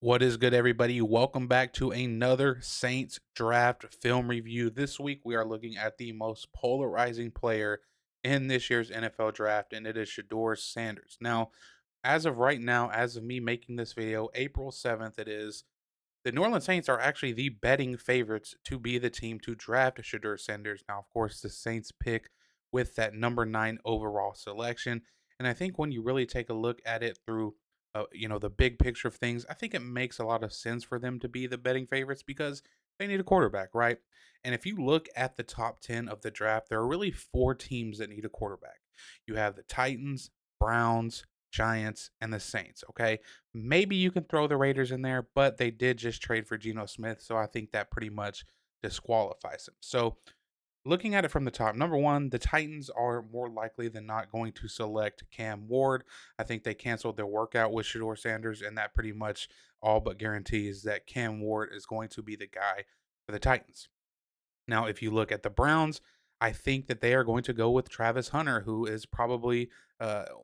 What is good, everybody? Welcome back to another Saints draft film review. This week, we are looking at the most polarizing player in this year's NFL draft, and it is Shedeur Sanders. Now, as of right now, as of me making this video, April 7th, it is the New Orleans Saints are actually the betting favorites to be the team to draft Shedeur Sanders. Now, of course, the Saints pick with that number 9 overall selection. And I think when you really take a look at it through the big picture of things, I think it makes a lot of sense for them to be the betting favorites because they need a quarterback, right? And if you look at the top 10 of the draft, there are really four teams that need a quarterback. You have the Titans, Browns, Giants, and the Saints, okay? Maybe you can throw the Raiders in there, but they did just trade for Geno Smith, so I think that pretty much disqualifies him. So, looking at it from the top, number one, the Titans are more likely than not going to select Cam Ward. I think they canceled their workout with Shedeur Sanders, and that pretty much all but guarantees that Cam Ward is going to be the guy for the Titans. Now, if you look at the Browns, I think that they are going to go with Travis Hunter, who is probably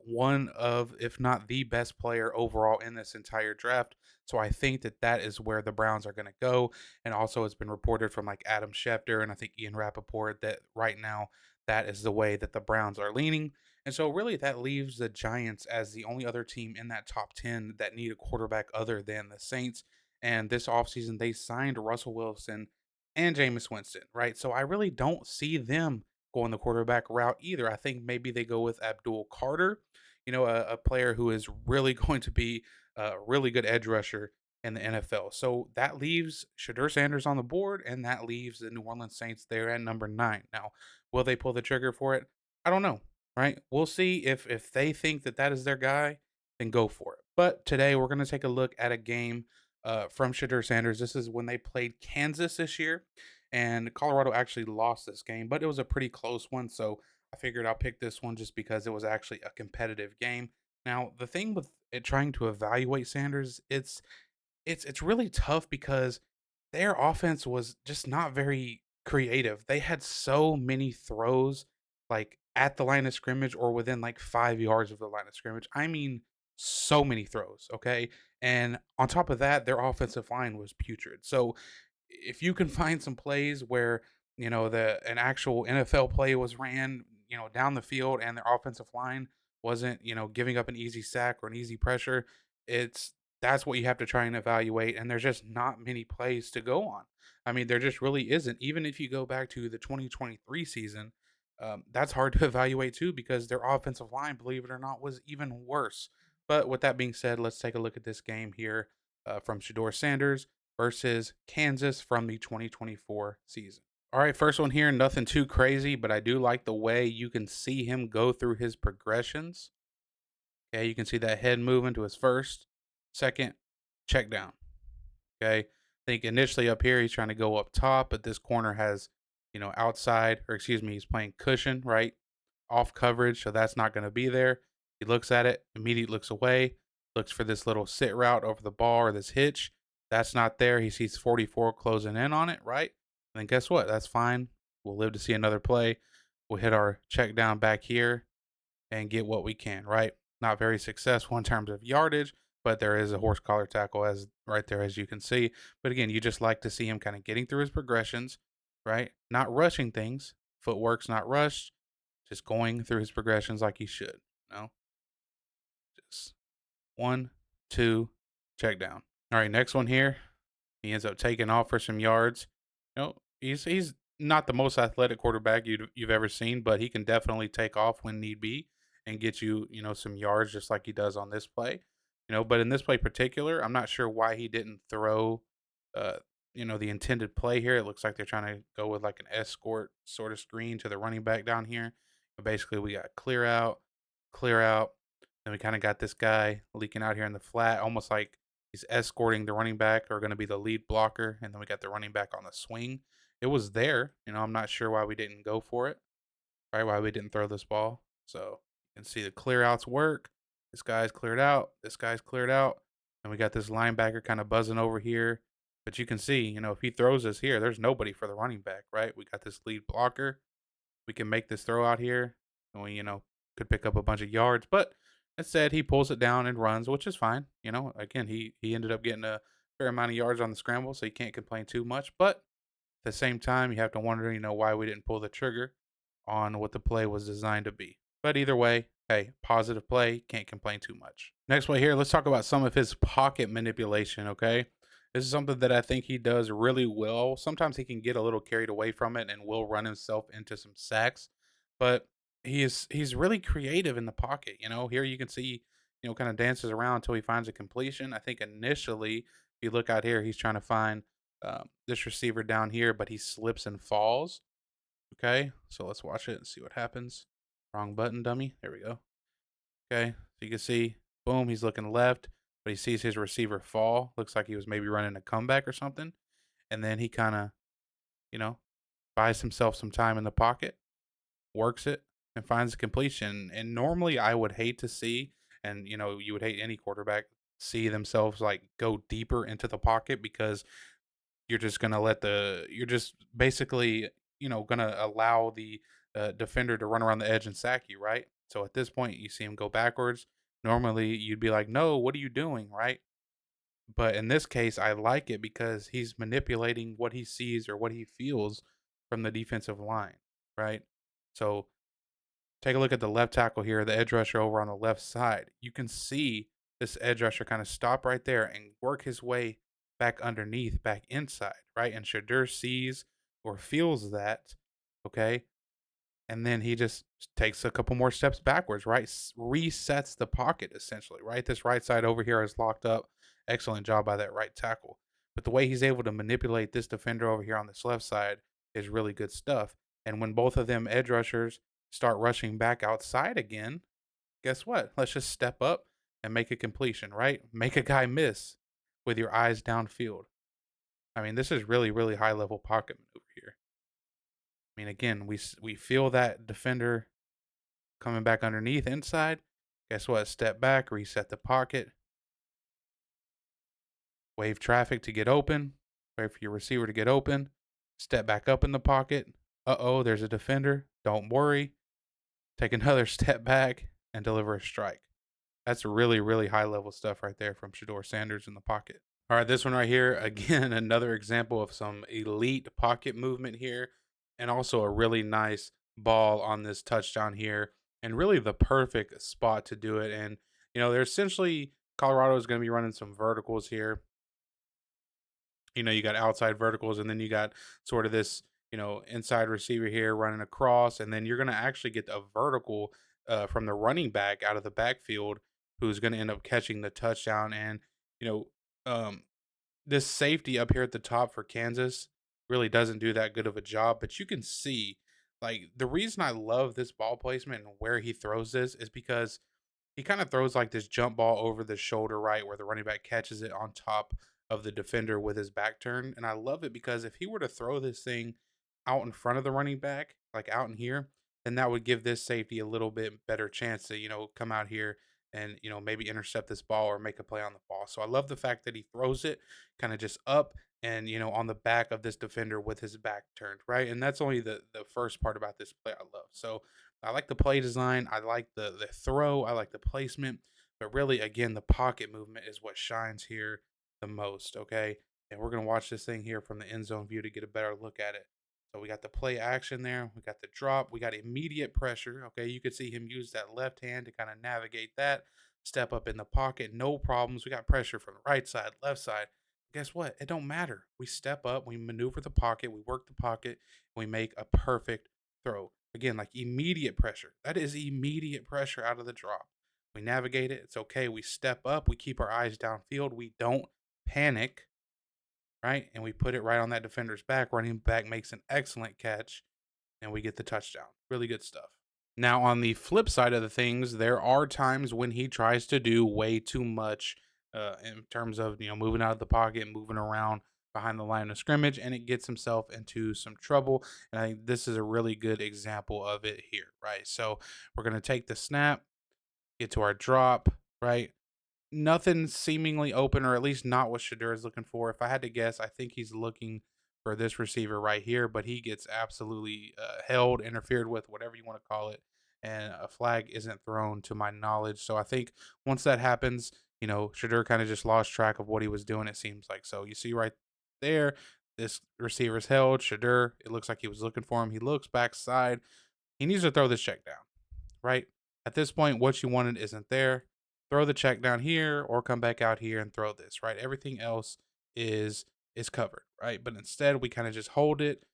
one of, if not the best player overall in this entire draft. So I think that that is where the Browns are going to go. And also, it's been reported from like Adam Schefter and I think Ian Rappaport that right now that is the way that the Browns are leaning. And so, really, that leaves the Giants as the only other team in that top 10 that need a quarterback other than the Saints. And this offseason, they signed Russell Wilson and Jameis Winston, right? So I really don't see them going the quarterback route either. I think maybe they go with Abdul Carter, a player who is really going to be a really good edge rusher in the NFL. So that leaves Shedeur Sanders on the board, and that leaves the New Orleans Saints there at number 9. Now, will they pull the trigger for it? I don't know, right? We'll see if they think that that is their guy, then go for it. But today we're going to take a look at a game from Shedeur Sanders. This is when they played Kansas this year, and Colorado actually lost this game, but it was a pretty close one. So I figured I'll pick this one just because it was actually a competitive game. Now, the thing with it trying to evaluate Sanders, it's really tough because their offense was just not very creative. They had so many throws like at the line of scrimmage or within like 5 yards of the line of scrimmage. I mean, so many throws, okay? And on top of that, their offensive line was putrid. So if you can find some plays where the an actual NFL play was ran, down the field and their offensive line wasn't, giving up an easy sack or an easy pressure, it's that's what you have to try and evaluate. And there's just not many plays to go on. I mean, there just really isn't. Even if you go back to the 2023 season, that's hard to evaluate too because their offensive line, believe it or not, was even worse. But with that being said, let's take a look at this game here from Shedeur Sanders versus Kansas from the 2024 season. All right, first one here, nothing too crazy, but I do like the way you can see him go through his progressions. Okay, you can see that head moving to his first, second, check down. Okay, I think initially up here he's trying to go up top, but this corner has, outside, or excuse me, he's playing cushion, right? Off coverage, so that's not going to be there. He looks at it, immediately looks away, looks for this little sit route over the ball or this hitch. That's not there. He sees 44 closing in on it, right? And then guess what? That's fine. We'll live to see another play. We'll hit our check down back here and get what we can, right? Not very successful in terms of yardage, but there is a horse collar tackle as right there as you can see. But again, you just like to see him kind of getting through his progressions, right? Not rushing things. Footwork's not rushed, just going through his progressions like he should. Just one, two, check down. All right, next one here. He ends up taking off for some yards. He's not the most athletic quarterback you've ever seen, but he can definitely take off when need be and get you, some yards just like he does on this play. But in this play particular, I'm not sure why he didn't throw uh the intended play here. It looks like they're trying to go with like an escort sort of screen to the running back down here. But basically we got clear out. Then we kind of got this guy leaking out here in the flat, almost like he's escorting the running back or going to be the lead blocker. And then we got the running back on the swing. It was there. I'm not sure why we didn't go for it, right? Why we didn't throw this ball. So you can see the clear outs work. This guy's cleared out. This guy's cleared out. And we got this linebacker kind of buzzing over here. But you can see, if he throws us here, there's nobody for the running back, right? We got this lead blocker. We can make this throw out here. And we, could pick up a bunch of yards. But Instead, he pulls it down and runs, which is fine. Again, he ended up getting a fair amount of yards on the scramble, so you can't complain too much. But at the same time, you have to wonder, why we didn't pull the trigger on what the play was designed to be. But either way, hey, positive play, can't complain too much. Next play here, let's talk about some of his pocket manipulation, okay? This is something that I think he does really well. Sometimes he can get a little carried away from it and will run himself into some sacks, but he's really creative in the pocket. Here you can see, kind of dances around until he finds a completion. I think initially, if you look out here, he's trying to find this receiver down here, but he slips and falls. Okay, so let's watch it and see what happens. Wrong button, dummy. There we go. Okay, so you can see, boom, he's looking left, but he sees his receiver fall. Looks like he was maybe running a comeback or something. And then he kind of, you know, buys himself some time in the pocket, works it, and finds a completion. And normally I would hate to see, and you would hate any quarterback see themselves like go deeper into the pocket because you're just basically, gonna allow the defender to run around the edge and sack you, right? So at this point, you see him go backwards. Normally, you'd be like, "No, what are you doing?" Right? But in this case, I like it because he's manipulating what he sees or what he feels from the defensive line, right? So take a look at the left tackle here, the edge rusher over on the left side. You can see this edge rusher kind of stop right there and work his way back underneath, back inside, right? And Shedeur sees or feels that, okay? And then he just takes a couple more steps backwards, right? Resets the pocket essentially, right? This right side over here is locked up. Excellent job by that right tackle. But the way he's able to manipulate this defender over here on this left side is really good stuff. And when both of them edge rushers start rushing back outside again, guess what? Let's just step up and make a completion, right? Make a guy miss with your eyes downfield. I mean, this is really, really high level pocket maneuver here. I mean, again, we feel that defender coming back underneath inside. Guess what? Step back, reset the pocket, wave traffic to get open, wait for your receiver to get open, step back up in the pocket. Uh-oh, there's a defender. Don't worry. Take another step back and deliver a strike. That's really, really high level stuff right there from Shedeur Sanders in the pocket. All right, this one right here, again, another example of some elite pocket movement here, and also a really nice ball on this touchdown here, and really the perfect spot to do it. And, they're essentially Colorado is going to be running some verticals here. You got outside verticals, and then you got sort of this, inside receiver here running across, and then you're going to actually get a vertical from the running back out of the backfield who's going to end up catching the touchdown. And, you know, um, this safety up here at the top for Kansas really doesn't do that good of a job, but you can see like the reason I love this ball placement and where he throws this is because he kind of throws like this jump ball over the shoulder, right, where the running back catches it on top of the defender with his back turned. And I love it because if he were to throw this thing out in front of the running back, like out in here, then that would give this safety a little bit better chance to, come out here and, maybe intercept this ball or make a play on the ball. So I love the fact that he throws it kind of just up and, on the back of this defender with his back turned, right? And that's only the first part about this play I love. So I like the play design. I like the throw. I like the placement. But really, again, the pocket movement is what shines here the most. Okay. And we're going to watch this thing here from the end zone view to get a better look at it. So we got the play action there. We got the drop. We got immediate pressure. Okay. You could see him use that left hand to kind of navigate that, step up in the pocket. No problems. We got pressure from the right side, left side. Guess what? It don't matter. We step up, we maneuver the pocket, we work the pocket, and we make a perfect throw. Again, like immediate pressure. That is immediate pressure out of the drop. We navigate it. It's okay. We step up. We keep our eyes downfield. We don't panic, right? And we put it right on that defender's back. Running back makes an excellent catch, and we get the touchdown. Really good stuff. Now, on the flip side of the things, there are times when he tries to do way too much in terms of moving out of the pocket, moving around behind the line of scrimmage, and it gets himself into some trouble. And I think this is a really good example of it here, right? So we're gonna take the snap, get to our drop, right? Nothing seemingly open, or at least not what Shedeur is looking for. If I had to guess, I think he's looking for this receiver right here, but he gets absolutely held, interfered with, whatever you want to call it. and a flag isn't thrown to my knowledge. So I think once that happens, Shedeur kind of just lost track of what he was doing, it seems like. So you see right there, this receiver's held. Shedeur, it looks like he was looking for him. He looks backside. He needs to throw this check down, right? At this point, what you wanted isn't there. Throw the check down here or come back out here and throw this, right? Everything else is is covered, right? But instead we kind of just hold it,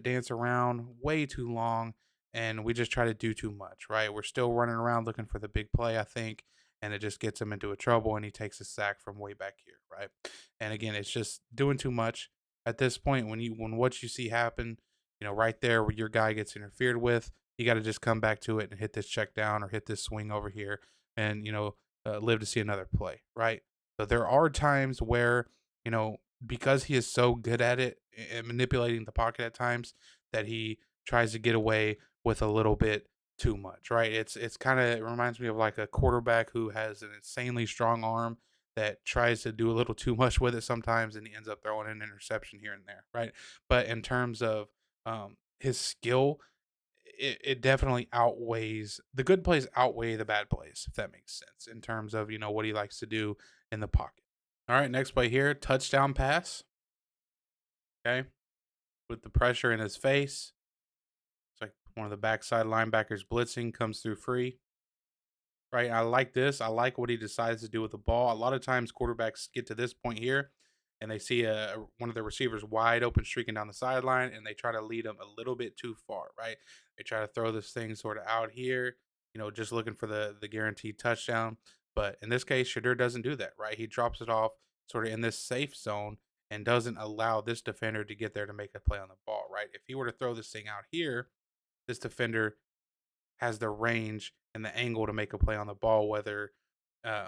dance around way too long, and we just try to do too much, right? We're still running around looking for the big play, I think, and it just gets him into a trouble and he takes a sack from way back here, right? And again, it's just doing too much at this point when what you see happen, right there where your guy gets interfered with, you got to just come back to it and hit this check down or hit this swing over here and, live to see another play, right? So there are times where, because he is so good at it and manipulating the pocket at times that he tries to get away with a little bit too much, right? It's kind of, it reminds me of like a quarterback who has an insanely strong arm that tries to do a little too much with it sometimes and he ends up throwing an interception here and there, right? But in terms of his skill, it definitely outweighs the good plays outweigh the bad plays, if that makes sense, in terms of, what he likes to do in the pocket. All right, next play here, touchdown pass. Okay. With the pressure in his face. It's like one of the backside linebackers blitzing, comes through free. Right. I like this. I like what he decides to do with the ball. A lot of times quarterbacks get to this point here and they see one of the receivers wide open streaking down the sideline and they try to lead him a little bit too far, right? They try to throw this thing sort of out here, just looking for the guaranteed touchdown. But in this case, Shedeur doesn't do that, right? He drops it off sort of in this safe zone and doesn't allow this defender to get there to make a play on the ball, right? If he were to throw this thing out here, this defender has the range and the angle to make a play on the ball, whether uh,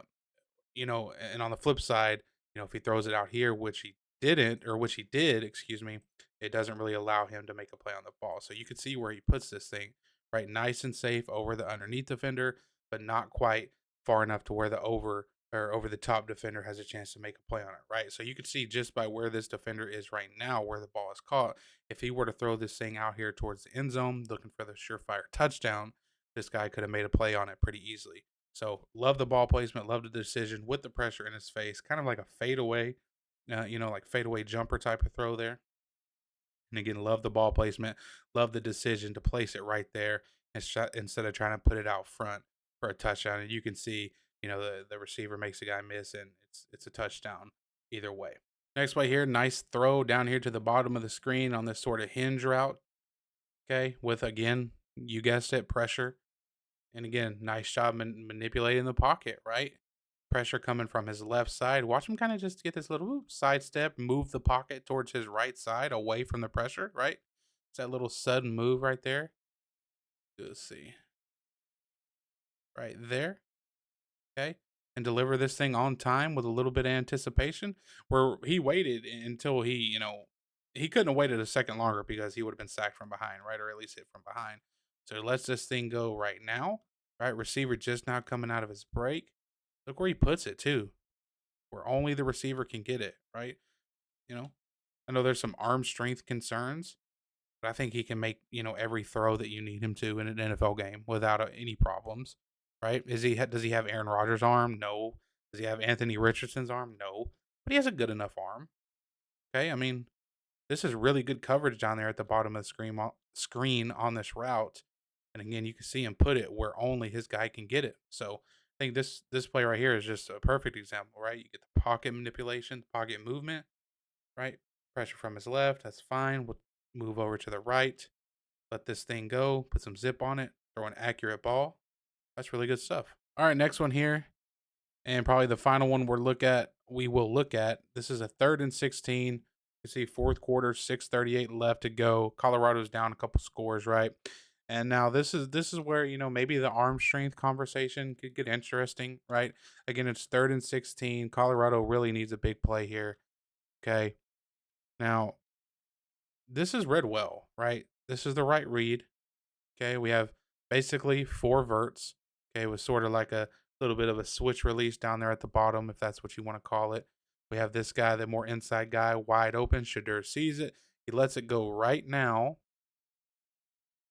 and on the flip side, if he throws it out here, which he didn't, or which he did, excuse me, it doesn't really allow him to make a play on the ball. So you can see where he puts this thing, right? Nice and safe over the underneath defender, but not quite far enough to where the over the top defender has a chance to make a play on it, right? So you can see just by where this defender is right now, where the ball is caught, if he were to throw this thing out here towards the end zone, looking for the surefire touchdown, this guy could have made a play on it pretty easily. So love the ball placement, love the decision with the pressure in his face, kind of like a fadeaway, like fadeaway jumper type of throw there. And again, love the ball placement, love the decision to place it right there and instead of trying to put it out front for a touchdown. And you can see, the receiver makes the guy miss, and it's a touchdown either way. Next play here, nice throw down here to the bottom of the screen on this sort of hinge route. Okay, with again, you guessed it, pressure. And again, nice job manipulating the pocket, right? Pressure coming from his left side. Watch him kind of just get this little sidestep, move the pocket towards his right side away from the pressure, right? It's that little sudden move right there. Let's see. Right there. Okay. And deliver this thing on time with a little bit of anticipation. Where he waited until he couldn't have waited a second longer because he would have been sacked from behind, right? Or at least hit from behind. So he lets this thing go right now. Right. Receiver just now coming out of his break. Look where he puts it too, where only the receiver can get it, right? You know, I know there's some arm strength concerns, but I think he can make, every throw that you need him to in an NFL game without any problems, right? Does he have Aaron Rodgers' arm? No. Does he have Anthony Richardson's arm? No. But he has a good enough arm. Okay? I mean, this is really good coverage down there at the bottom of the screen on this route. And again, you can see him put it where only his guy can get it. So I think this play right here is just a perfect example, right? You get the pocket manipulation, pocket movement, right? Pressure from his left, that's fine. We'll move over to the right, let this thing go, put some zip on it, throw an accurate ball. That's really good stuff. All right, next one here, and probably the final one we will look at. This is a 3rd and 16. You see fourth quarter, 6:38 left to go. Colorado's down a couple scores, right? And now this is where, maybe the arm strength conversation could get interesting, right? Again, it's 3rd and 16. Colorado really needs a big play here. Okay. Now, this is read well, right? This is the right read. Okay. We have basically 4 verts. Okay, with sort of like a little bit of a switch release down there at the bottom, if that's what you want to call it. We have this guy, the more inside guy, wide open. Shedeur sees it. He lets it go right now.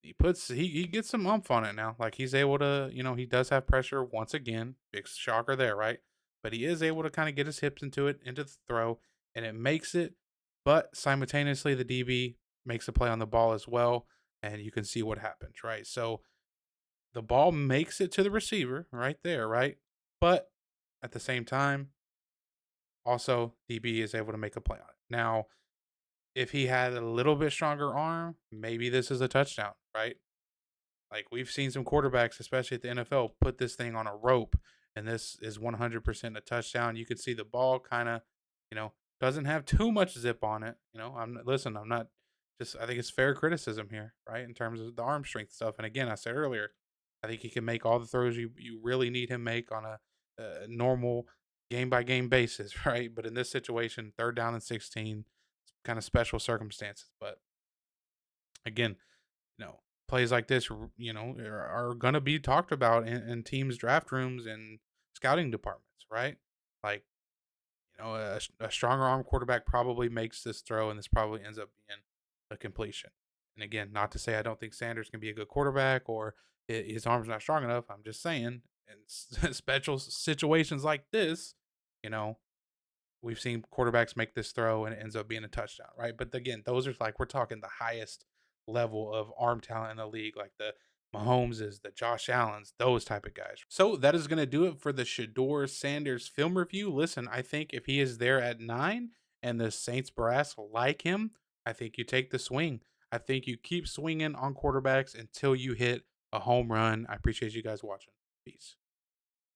he gets some umph on it now. Like he's able to, he does have pressure once again. Big shocker there, right? But he is able to kind of get his hips into it, into the throw, and it makes it. But simultaneously, the DB makes a play on the ball as well, and you can see what happens, right? So the ball makes it to the receiver right there, right? But at the same time, also DB is able to make a play on it. Now, if he had a little bit stronger arm, maybe this is a touchdown, right? Like we've seen some quarterbacks, especially at the NFL, put this thing on a rope, and this is 100% a touchdown. You could see the ball kind of, doesn't have too much zip on it. Listen, I'm not just. I think it's fair criticism here, right, in terms of the arm strength stuff. And again, I said earlier, I think he can make all the throws you really need him make on a normal game by game basis, right? But in this situation, third down and 16, it's kind of special circumstances. But again, plays like this, are going to be talked about in teams' draft rooms and scouting departments, right? Like, a stronger arm quarterback probably makes this throw, and this probably ends up being a completion. And again, not to say I don't think Sanders can be a good quarterback or his arm's not strong enough. I'm just saying, in special situations like this, you know, we've seen quarterbacks make this throw and it ends up being a touchdown, right? But again, those are like we're talking the highest level of arm talent in the league, like the Mahomeses, the Josh Allens, those type of guys. So that is going to do it for the Shedeur Sanders film review. Listen, I think if he is there at 9 and the Saints brass like him, I think you take the swing. I think you keep swinging on quarterbacks until you hit a home run. I appreciate you guys watching. Peace.